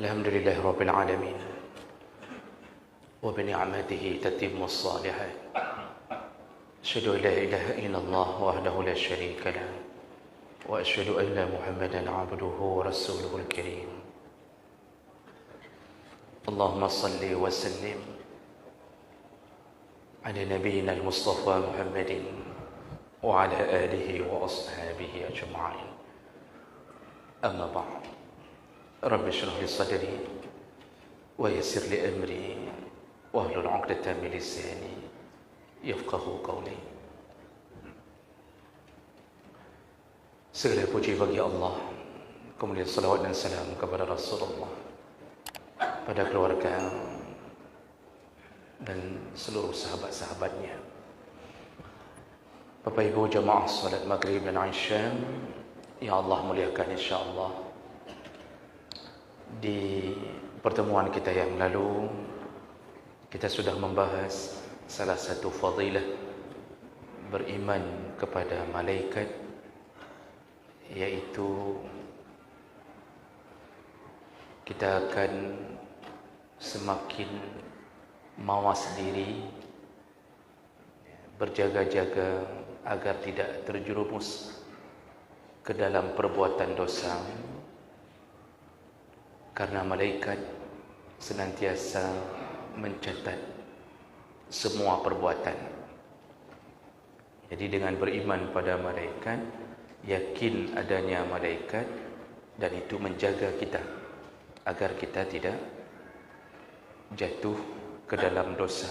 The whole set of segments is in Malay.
الحمد لله رب العالمين وبنعمته تتم الصالحات أشهد أن لا إله إلا الله وحده لا شريك له وأشهد أن محمدا عبده ورسوله الكريم اللهم صل وسلم على نبينا المصطفى محمد وعلى آله وأصحابه أجمعين أما بعد رب اشرح لي صدري ويسر لي أمري واحلل عقدة من لساني يفقهوا قولي. Segala puji bagi Allah, kemudian salawat dan salam kepada Rasulullah, pada keluarga dan seluruh sahabat-sahabatnya. Bapak Ibu jamaah salat maghrib dan isya yang Allah muliakan, insyaAllah di pertemuan kita yang lalu kita sudah membahas salah satu fadilah beriman kepada malaikat, yaitu kita akan semakin mawas diri, berjaga-jaga agar tidak terjerumus ke dalam perbuatan dosa, karena malaikat senantiasa mencatat semua perbuatan. Jadi dengan beriman pada malaikat, yakin adanya malaikat, dan itu menjaga kita agar kita tidak jatuh ke dalam dosa.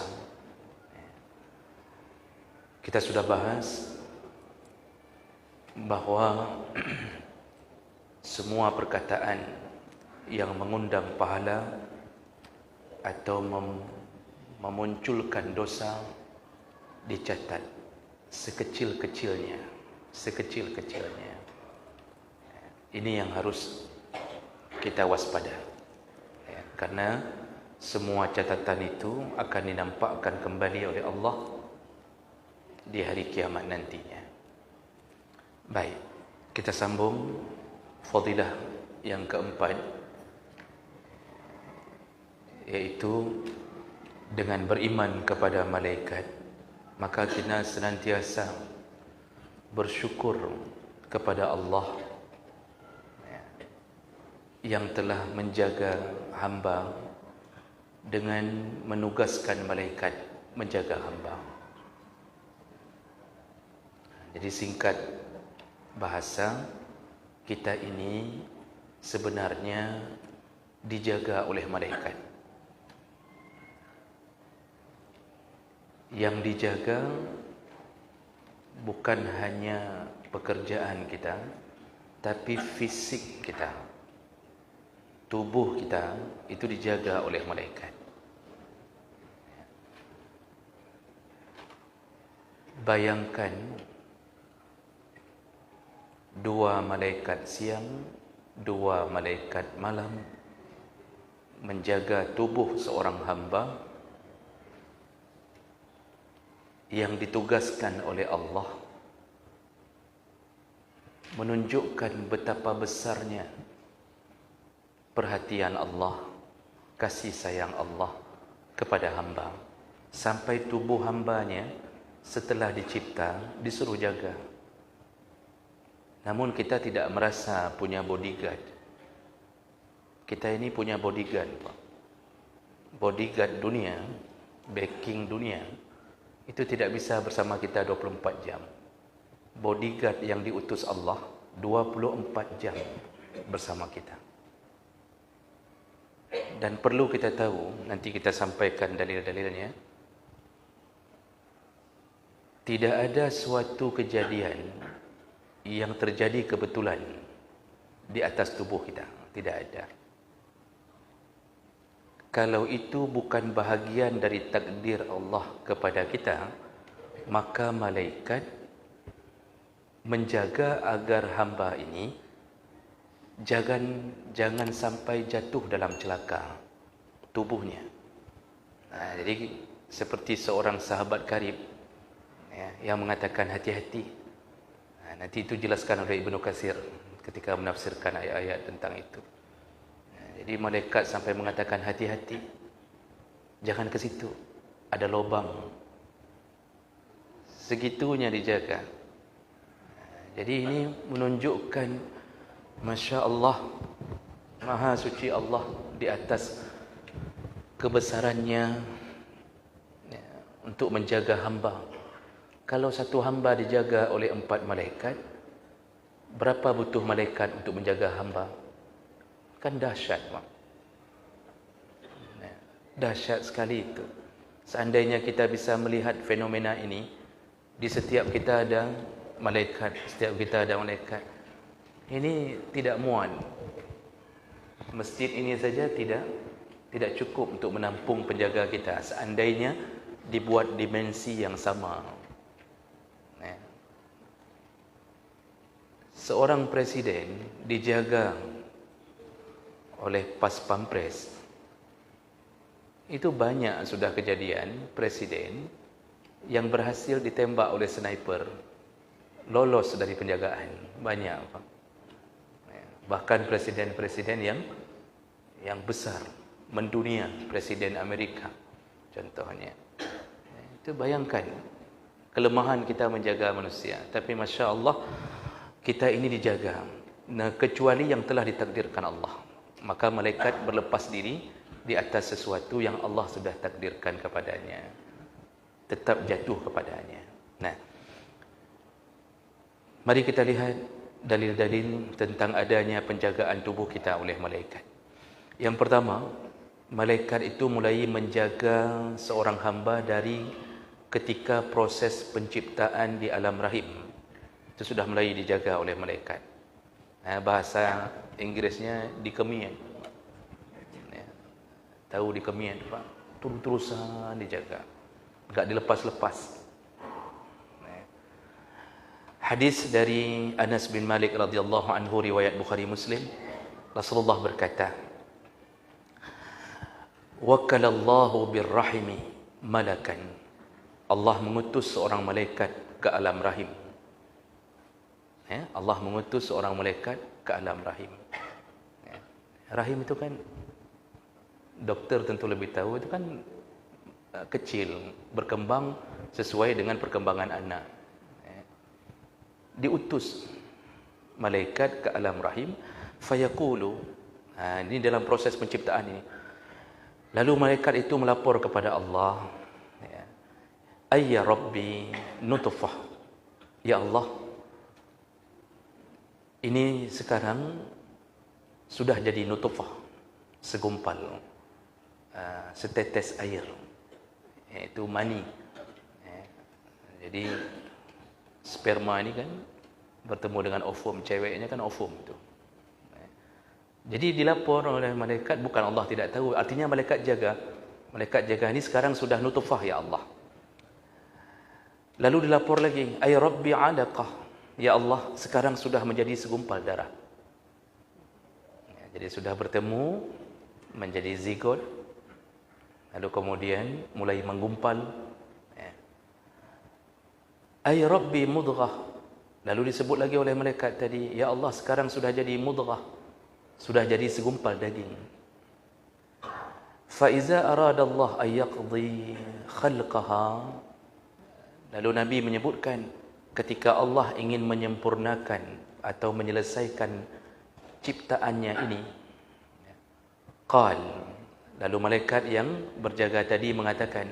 Kita sudah bahas bahwa semua perkataan yang mengundang pahala atau memunculkan dosa dicatat sekecil-kecilnya. Ini yang harus kita waspada, karena semua catatan itu akan dinampakkan kembali oleh Allah di hari kiamat nantinya. Baik, kita sambung fadilah yang keempat, yaitu dengan beriman kepada malaikat, maka kita senantiasa bersyukur kepada Allah yang telah menjaga hamba dengan menugaskan malaikat menjaga hamba. Jadi singkat bahasa, kita ini sebenarnya dijaga oleh malaikat. Yang dijaga bukan hanya pekerjaan kita, tapi fisik kita, tubuh kita itu dijaga oleh malaikat. Bayangkan dua malaikat siang, dua malaikat malam menjaga tubuh seorang hamba yang ditugaskan oleh Allah, menunjukkan betapa besarnya perhatian Allah, kasih sayang Allah kepada hamba, sampai tubuh hambanya setelah dicipta disuruh jaga. Namun kita tidak merasa punya bodyguard. Kita ini punya bodyguard, Pak. Bodyguard dunia, backing dunia, itu tidak bisa bersama kita 24 jam. Bodyguard yang diutus Allah 24 jam bersama kita. Dan perlu kita tahu, nanti kita sampaikan dalil-dalilnya, tidak ada suatu kejadian yang terjadi kebetulan di atas tubuh kita. Tidak ada. Kalau itu bukan bahagian dari takdir Allah kepada kita, maka malaikat menjaga agar hamba ini jangan sampai jatuh dalam celaka tubuhnya. Jadi seperti seorang sahabat karib yang mengatakan hati-hati. Nanti itu jelaskan oleh Ibnu Katsir ketika menafsirkan ayat-ayat tentang itu. Jadi malaikat sampai mengatakan hati-hati, jangan ke situ, ada lubang. Segitunya dijaga. Jadi ini menunjukkan Masya Allah, Maha suci Allah di atas kebesarannya ya, untuk menjaga hamba. Kalau satu hamba dijaga oleh 4 malaikat, berapa butuh malaikat untuk menjaga hamba? Kan dahsyat, Mak. Dahsyat sekali itu. Seandainya kita bisa melihat fenomena ini, di setiap kita ada malaikat, setiap kita ada malaikat. Ini tidak muat. Masjid ini saja tidak cukup untuk menampung penjaga kita. Seandainya dibuat dimensi yang sama. Seorang presiden dijaga oleh pas pampres. Itu banyak sudah kejadian presiden yang berhasil ditembak oleh sniper, lolos dari penjagaan. Banyak, Pak. Bahkan presiden-presiden yang besar mendunia, presiden Amerika contohnya. Itu bayangkan kelemahan kita menjaga manusia. Tapi Masya Allah, kita ini dijaga. Nah, kecuali yang telah ditakdirkan Allah, maka malaikat berlepas diri di atas sesuatu yang Allah sudah takdirkan kepadanya, tetap jatuh kepadanya. Nah, mari kita lihat dalil-dalil tentang adanya penjagaan tubuh kita oleh malaikat. Yang pertama, malaikat itu mulai menjaga seorang hamba dari ketika proses penciptaan di alam rahim. Itu sudah mulai dijaga oleh malaikat. Bahasa Inggrisnya dikemian. Tahu dikemian, Pak? Terus-terusan dijaga, enggak dilepas-lepas. Hadis dari Anas bin Malik radhiyallahu anhu, riwayat Bukhari Muslim, Rasulullah berkata, "Wakalallahu birrahimi malakan." Allah mengutus seorang malaikat ke alam rahim. Allah mengutus seorang malaikat ke alam rahim. Rahim itu kan, dokter tentu lebih tahu, itu kan kecil, berkembang sesuai dengan perkembangan anak. Diutus malaikat ke alam rahim, fayaqulu, ini dalam proses penciptaan ini. Lalu malaikat itu melapor kepada Allah, ayya rabbi nutfah, ya Allah, ini sekarang sudah jadi nutfah, segumpal, setetes air, yaitu mani. Jadi sperma ini kan bertemu dengan ovum, ceweknya kan ovum itu. Jadi dilapor oleh malaikat, bukan Allah tidak tahu, artinya malaikat jaga. Malaikat jaga ini sekarang sudah nutfah, ya Allah. Lalu dilapor lagi, ay rabbi alaqah, ya Allah, sekarang sudah menjadi segumpal darah. Jadi sudah bertemu menjadi zigot, lalu kemudian mulai menggumpal. Ay rabbi mudghah, lalu disebut lagi oleh malaikat tadi, ya Allah, sekarang sudah jadi mudghah, sudah jadi segumpal daging. Fa iza arada Allah ay yaqdi khalqaha, lalu Nabi menyebutkan ketika Allah ingin menyempurnakan atau menyelesaikan ciptaannya ini, qal, lalu malaikat yang berjaga tadi mengatakan,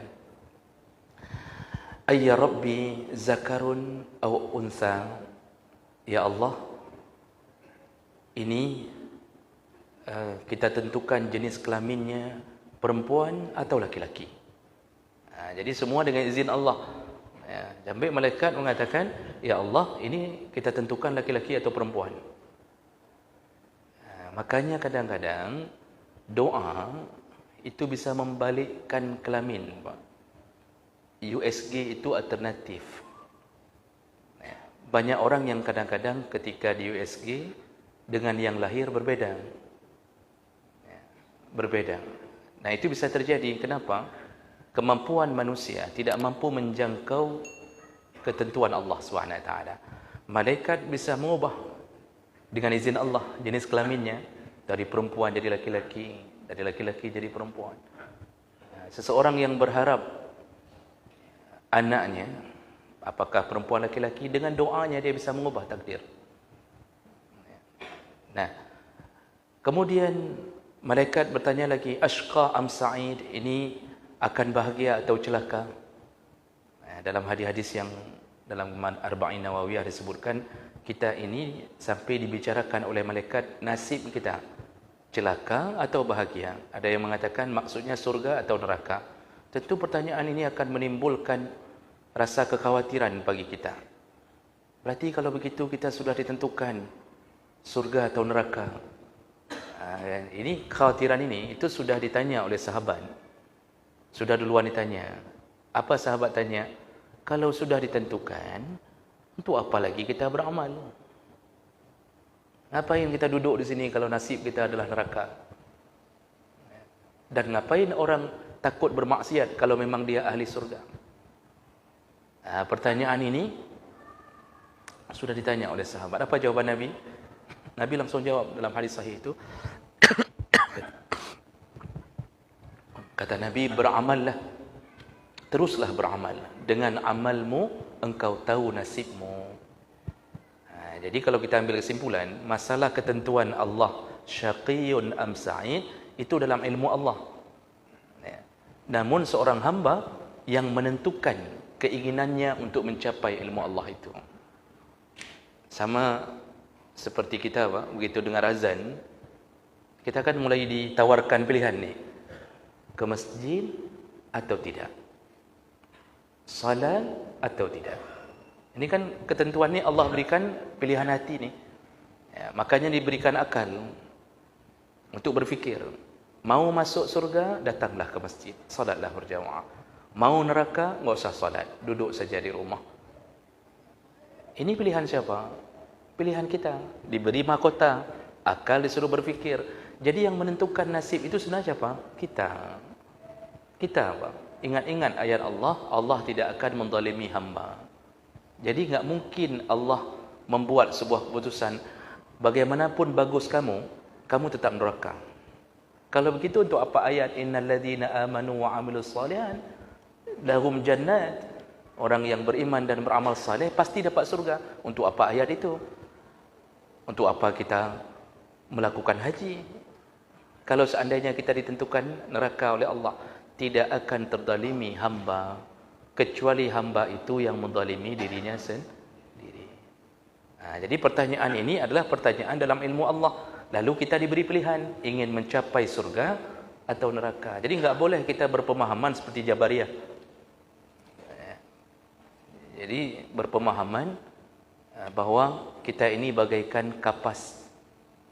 ayya rabbi zakarun aw unsa, ya Allah, ini kita tentukan jenis kelaminnya perempuan atau laki-laki. Jadi semua dengan izin Allah. Sampai malaikat mengatakan, ya Allah, ini kita tentukan laki-laki atau perempuan. Makanya kadang-kadang doa itu bisa membalikkan kelamin, Pak. USG itu alternatif. Banyak orang yang kadang-kadang ketika di USG dengan yang lahir berbeda. Nah, itu bisa terjadi. Kenapa? Kemampuan manusia tidak mampu menjangkau ketentuan Allah SWT. Malaikat bisa mengubah dengan izin Allah jenis kelaminnya, dari perempuan jadi laki-laki, dari laki-laki jadi perempuan. Seseorang yang berharap anaknya, apakah perempuan laki-laki, dengan doanya dia bisa mengubah takdir. Nah, kemudian malaikat bertanya lagi, Ashqa am Sa'id, ini akan bahagia atau celaka? Dalam hadis-hadis yang dalam Arba'in Nawawiyah disebutkan, kita ini sampai dibicarakan oleh malaikat nasib kita, celaka atau bahagia. Ada yang mengatakan maksudnya surga atau neraka. Tentu pertanyaan ini akan menimbulkan rasa kekhawatiran bagi kita. Berarti kalau begitu kita sudah ditentukan surga atau neraka. Ini kekhawatiran ini itu sudah ditanya oleh sahabat. Sudah duluan ditanya. Apa sahabat tanya? Kalau sudah ditentukan, untuk apa lagi kita beramal? Ngapain kita duduk di sini kalau nasib kita adalah neraka? Dan ngapain orang takut bermaksiat kalau memang dia ahli surga? Pertanyaan ini sudah ditanya oleh sahabat. Apa jawaban Nabi? Nabi langsung jawab dalam hadis sahih itu. Kata Nabi, beramallah. Teruslah beramal. Dengan amalmu, engkau tahu nasibmu. Jadi kalau kita ambil kesimpulan, masalah ketentuan Allah, syaqiyun am sa'id, itu dalam ilmu Allah. Namun seorang hamba yang menentukan keinginannya untuk mencapai ilmu Allah itu. Sama seperti kita, Pak, begitu dengar azan, kita kan mulai ditawarkan pilihan nih. Ke masjid atau tidak? Salat atau tidak? Ini kan ketentuan ni Allah berikan pilihan hati ni. Makanya diberikan akal untuk berfikir. Mau masuk surga, datanglah ke masjid, salatlah berjamaah. Mau neraka, enggak usah salat, duduk saja di rumah. Ini pilihan siapa? Pilihan kita. Diberi mahkota, akal disuruh berfikir. Jadi yang menentukan nasib itu sebenarnya siapa? Kita. Kita, Pak. Ingat-ingat ayat Allah, Allah tidak akan menzalimi hamba. Jadi enggak mungkin Allah membuat sebuah keputusan, bagaimanapun bagus kamu, kamu tetap neraka. Kalau begitu, untuk apa ayat innal ladzina amanu wa 'amilus shalihat lahum jannat? Orang yang beriman dan beramal saleh pasti dapat surga. Untuk apa ayat itu? Untuk apa kita melakukan haji? Kalau seandainya kita ditentukan neraka oleh Allah, tidak akan terdalimi hamba, kecuali hamba itu yang mendalimi dirinya sendiri. Jadi pertanyaan ini adalah pertanyaan dalam ilmu Allah. Lalu kita diberi pilihan, ingin mencapai surga atau neraka. Jadi enggak boleh kita berpemahaman seperti Jabariyah. Jadi berpemahaman bahawa kita ini bagaikan kapas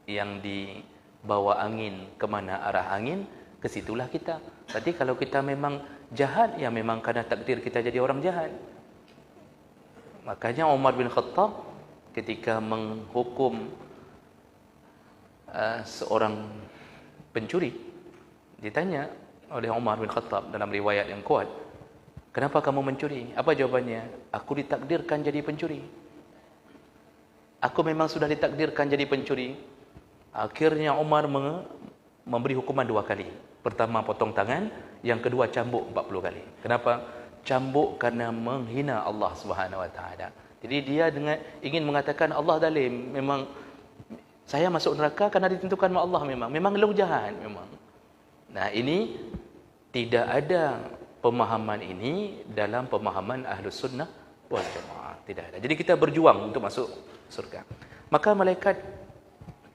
yang dibawa angin, kemana arah angin, ke situlah kita. Berarti kalau kita memang jahat, ya memang karena takdir kita jadi orang jahat. Makanya Umar bin Khattab ketika menghukum seorang pencuri, ditanya oleh Umar bin Khattab dalam riwayat yang kuat, kenapa kamu mencuri? Apa jawabannya? Aku ditakdirkan jadi pencuri. Aku memang sudah ditakdirkan jadi pencuri. Akhirnya Umar memberi hukuman 2 kali. Pertama potong tangan, yang kedua cambuk 40 kali. Kenapa? Cambuk karena menghina Allah Subhanahu Wa Taala. Jadi dia ingin mengatakan Allah zalim. Memang saya masuk neraka karena ditentukan oleh Allah memang lu jahat memang. Nah, ini tidak ada pemahaman ini dalam pemahaman Ahlus Sunnah wal Jamaah. Tidak ada. Jadi kita berjuang untuk masuk surga. Maka malaikat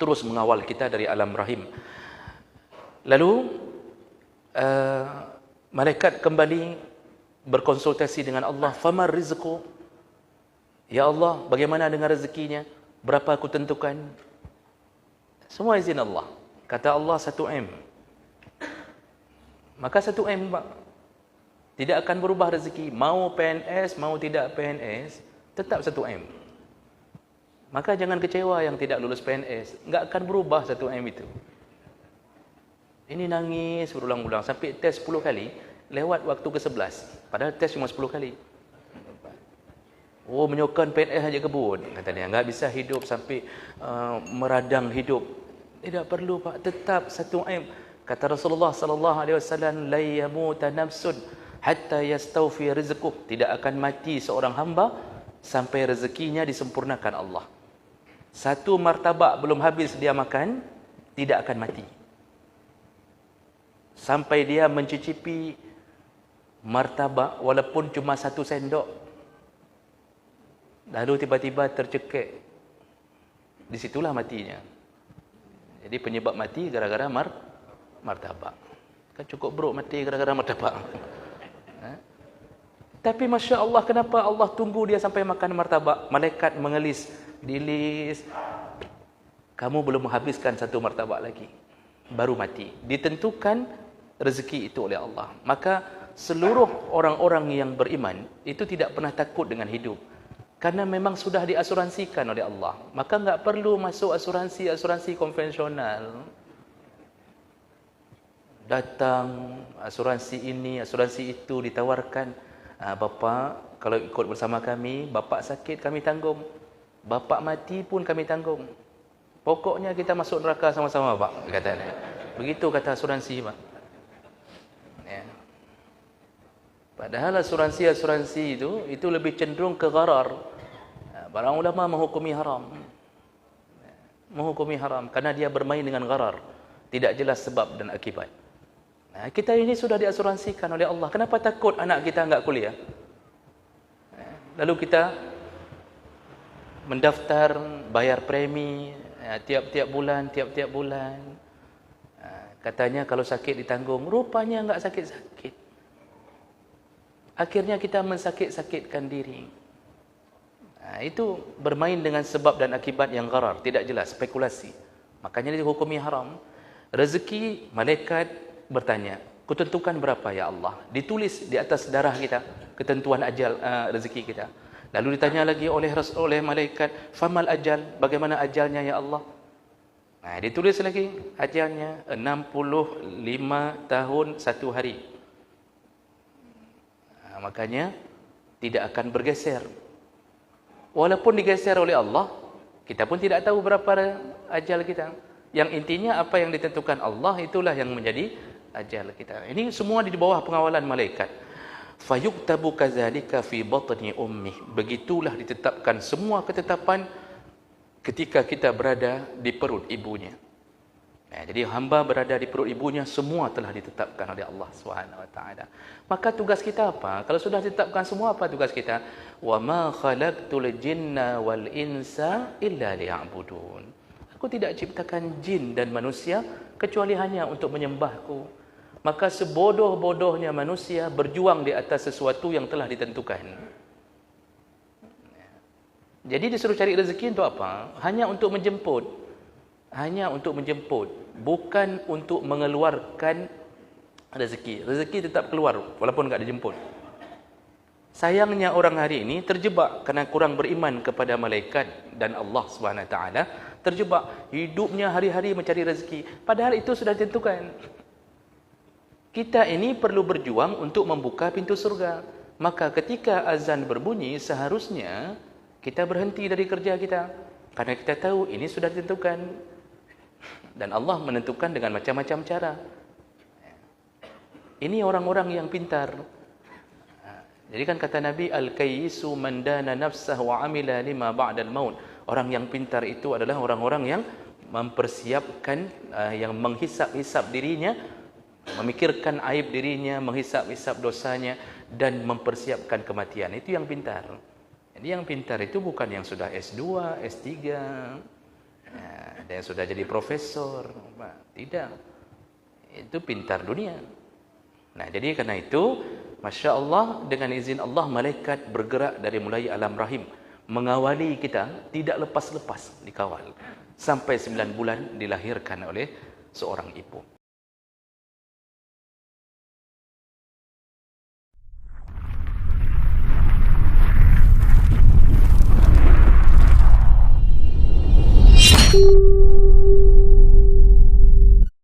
terus mengawal kita dari alam rahim. Lalu malaikat kembali berkonsultasi dengan Allah, famar rizqu? Ya Allah, bagaimana dengan rezekinya? Berapa aku tentukan? Semua izin Allah. Kata Allah 1M. Maka 1M, Pak. Tidak akan berubah rezeki. Mau PNS, mau tidak PNS, tetap 1M. Maka jangan kecewa yang tidak lulus PNS. Enggak akan berubah 1M itu. Ini nangis berulang-ulang sampai tes 10 kali, lewat waktu ke-11. Padahal tes cuma 10 kali. Oh, menyokong PNS saja kebun. Kata dia, enggak bisa hidup sampai meradang hidup Tidak perlu Pak, tetap satu aim. Kata Rasulullah sallallahu alaihi wasallam, la yamuta nafsun hatta yastawfi rizquh. Tidak akan mati seorang hamba sampai rezekinya disempurnakan Allah. Satu martabak belum habis dia makan, tidak akan mati. Sampai dia mencicipi martabak walaupun cuma 1 sendok. Lalu tiba-tiba tercekik. Disitulah matinya. Jadi penyebab mati gara-gara martabak. Kan cukup buruk mati gara-gara martabak. Tapi Masya Allah, kenapa Allah tunggu dia sampai makan martabak? Malaikat mengelis, dilis. Kamu belum menghabiskan 1 martabak lagi. Baru mati. Ditentukan rezeki itu oleh Allah. Maka seluruh orang-orang yang beriman itu tidak pernah takut dengan hidup. Karena memang sudah diasuransikan oleh Allah. Maka enggak perlu masuk asuransi konvensional. Datang asuransi ini, asuransi itu ditawarkan. Bapa kalau ikut bersama kami, bapa sakit kami tanggung. Bapa mati pun kami tanggung. Pokoknya kita masuk neraka sama-sama, Pak, katanya. Begitu kata asuransi, Pak. Ya. Padahal asuransi itu lebih cenderung ke gharar. Para ulama menghukumi haram. Menghukumi haram karena dia bermain dengan gharar. Tidak jelas sebab dan akibat. Nah, kita ini sudah diasuransikan oleh Allah. Kenapa takut anak kita enggak kuliah? Lalu kita mendaftar, bayar premi tiap-tiap bulan. Katanya kalau sakit ditanggung. Rupanya enggak sakit-sakit. Akhirnya kita mensakit-sakitkan diri. Itu bermain dengan sebab dan akibat yang gharar, tidak jelas, spekulasi. Makanya dihukumi haram. Rezeki, malaikat bertanya, kutentukan berapa ya Allah? Ditulis di atas darah kita ketentuan ajal rezeki kita. Lalu ditanya lagi oleh malaikat, famal ajal, bagaimana ajalnya ya Allah? Nah, ditulis lagi ajalnya 65 tahun 1 hari. Makanya tidak akan bergeser. Walaupun digeser oleh Allah, kita pun tidak tahu berapa ajal kita. Yang intinya apa yang ditentukan Allah itulah yang menjadi ajal kita. Ini semua di bawah pengawalan malaikat. Fayuktabu kadzalika fi batni ummih. Begitulah ditetapkan semua ketetapan ketika kita berada di perut ibunya. Jadi hamba berada di perut ibunya, semua telah ditetapkan oleh Allah SWT. Maka tugas kita apa? Kalau sudah ditetapkan semua, apa tugas kita? Wa ma khalaqtul jinna wal insa illa liya'budun. Aku tidak ciptakan jin dan manusia kecuali hanya untuk menyembahku. Maka sebodoh-bodohnya manusia berjuang di atas sesuatu yang telah ditentukan. Jadi disuruh cari rezeki untuk apa? Hanya untuk menjemput. Hanya untuk menjemput. Bukan untuk mengeluarkan rezeki. Rezeki tetap keluar walaupun enggak dijemput. Sayangnya orang hari ini terjebak kerana kurang beriman kepada malaikat dan Allah SWT. Terjebak hidupnya hari-hari mencari rezeki. Padahal itu sudah ditentukan. Kita ini perlu berjuang untuk membuka pintu surga. Maka ketika azan berbunyi, seharusnya kita berhenti dari kerja kita. Karena kita tahu ini sudah ditentukan. Dan Allah menentukan dengan macam-macam cara. Ini orang-orang yang pintar. Jadi kan kata Nabi, Al-kayyisu man dana nafsah wa amila lima ba'dal maut. Orang yang pintar itu adalah orang-orang yang mempersiapkan, yang menghisap-hisap dirinya, memikirkan aib dirinya, menghisap-hisap dosanya, dan mempersiapkan kematian. Itu yang pintar. Jadi yang pintar itu bukan yang sudah S2, S3, dan yang sudah jadi profesor. Tidak. Itu pintar dunia. Nah, jadi karena itu, Masya Allah, dengan izin Allah, malaikat bergerak dari mulai alam rahim. Mengawali kita, tidak lepas-lepas dikawal. Sampai 9 bulan dilahirkan oleh seorang ibu.